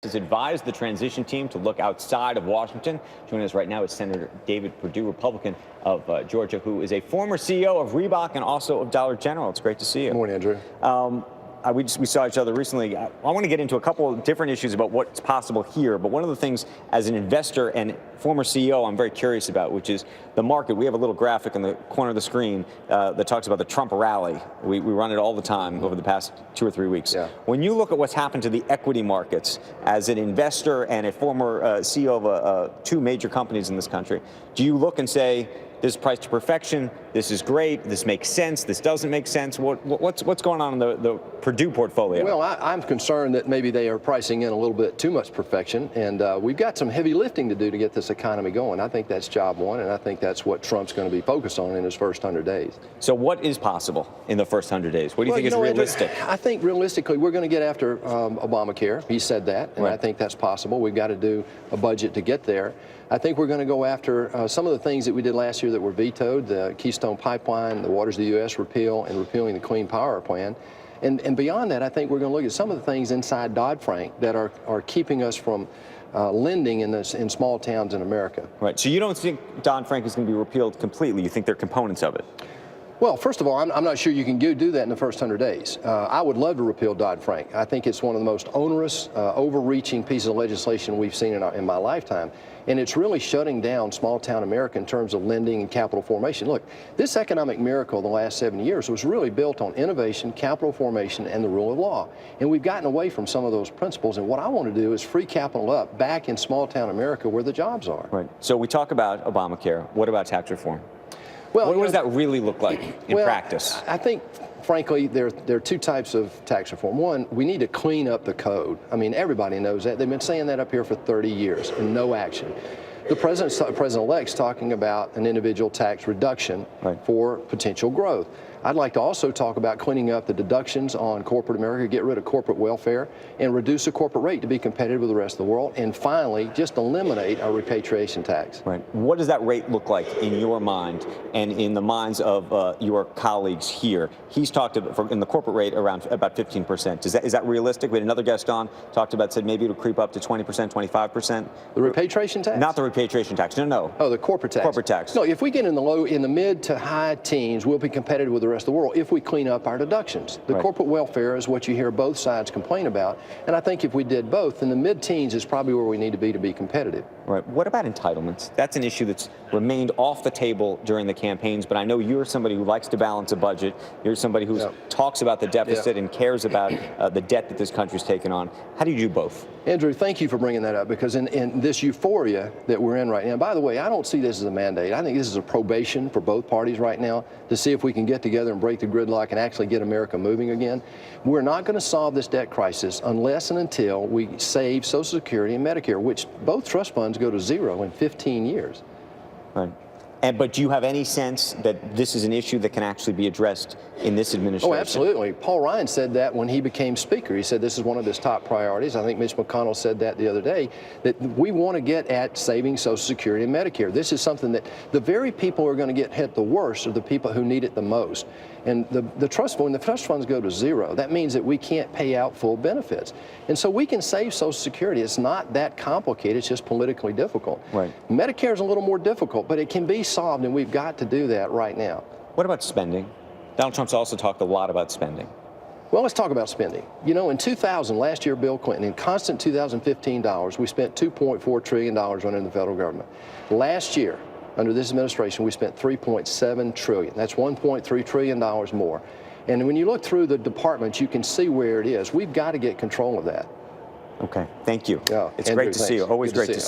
Has advised the transition team to look outside of Washington. Joining us right now is Senator David Perdue, Republican of Georgia, who is a former CEO of Reebok and also of Dollar General. It's great to see you. Good morning, Andrew. We saw each other recently. I want to get into a couple of different issues about what's possible here, but one of the things as an investor and former CEO I'm very curious about, which is the market. We have a little graphic in the corner of the screen that talks about the Trump rally. We run it all the time over the past 2 or 3 weeks. Yeah. When you look at what's happened to the equity markets as an investor and a former CEO of 2 major companies in this country, do you look and say, this is priced to perfection, this is great, this makes sense, this doesn't make sense? What's going on in the Perdue portfolio? Well, I'm concerned that maybe they are pricing in a little bit too much perfection, and we've got some heavy lifting to do to get this economy going. I think that's job one, and I think that's what Trump's going to be focused on in his first 100 days. So what is possible in the first 100 days? What do you think is realistic? Andrew, I think realistically we're going to get after Obamacare. He said that, and right. I think that's possible. We've got to do a budget to get there. I think we're going to go after some of the things that we did last year that were vetoed, the Keystone Pipeline, the Waters of the U.S. repeal, and repealing the Clean Power Plan. And beyond that, I think we're going to look at some of the things inside Dodd-Frank that are keeping us from lending in small towns in America. Right. So you don't think Dodd-Frank is going to be repealed completely? You think they're components of it? Well, first of all, I'm not sure you can do that in the first 100 days. I would love to repeal Dodd-Frank. I think it's one of the most onerous, overreaching pieces of legislation we've seen in my lifetime. And it's really shutting down small-town America in terms of lending and capital formation. Look, this economic miracle the last 7 years was really built on innovation, capital formation, and the rule of law. And we've gotten away from some of those principles. And what I want to do is free capital up back in small-town America where the jobs are. Right. So we talk about Obamacare. What about tax reform? Well, what does that really look like in practice? I think, frankly, there are 2 types of tax reform. One, we need to clean up the code. I mean, everybody knows that. They've been saying that up here for 30 years and no action. The president-elect's talking about an individual tax reduction for potential growth. I'd like to also talk about cleaning up the deductions on corporate America, get rid of corporate welfare, and reduce the corporate rate to be competitive with the rest of the world, and finally, just eliminate our repatriation tax. Right. What does that rate look like in your mind and in the minds of your colleagues here? He's talked about, in the corporate rate, around about 15%. Is that realistic? We had another guest on, said maybe it'll creep up to 20%, 25%. The repatriation tax? Not the repatriation tax. No. Oh, the corporate tax. Corporate tax. No, if we get in the mid to high teens, we'll be competitive with the rest of the world if we clean up our deductions. The corporate welfare is what you hear both sides complain about, and I think if we did both, then the mid-teens is probably where we need to be competitive. Right. What about entitlements? That's an issue that's remained off the table during the campaigns, but I know you're somebody who likes to balance a budget. You're somebody who talks about the deficit and cares about the debt that this country's taken on. How do you do both? Andrew, thank you for bringing that up, because in this euphoria that we're in right now, by the way, I don't see this as a mandate. I think this is a probation for both parties right now to see if we can get together and break the gridlock and actually get America moving again. We're not going to solve this debt crisis unless and until we save Social Security and Medicare, which both trust funds go to zero in 15 years. Right. But do you have any sense that this is an issue that can actually be addressed in this administration? Oh, absolutely. Paul Ryan said that when he became Speaker. He said this is one of his top priorities. I think Mitch McConnell said that the other day, that we want to get at saving Social Security and Medicare. This is something that the very people who are going to get hit the worst are the people who need it the most. And when the trust funds go to zero, that means that we can't pay out full benefits. And so we can save Social Security. It's not that complicated. It's just politically difficult. Right. Medicare is a little more difficult, but it can be solved, and we've got to do that right now. What about spending? Donald Trump's also talked a lot about spending. Well, let's talk about spending. You know, in 2000, last year, Bill Clinton, in constant 2015 dollars, we spent $2.4 trillion running the federal government. Last year, under this administration, we spent $3.7 trillion. That's $1.3 trillion more. And when you look through the departments, you can see where it is. We've got to get control of that. Okay, thank you. Yeah, it's Andrew, great to see you. Always great to see you.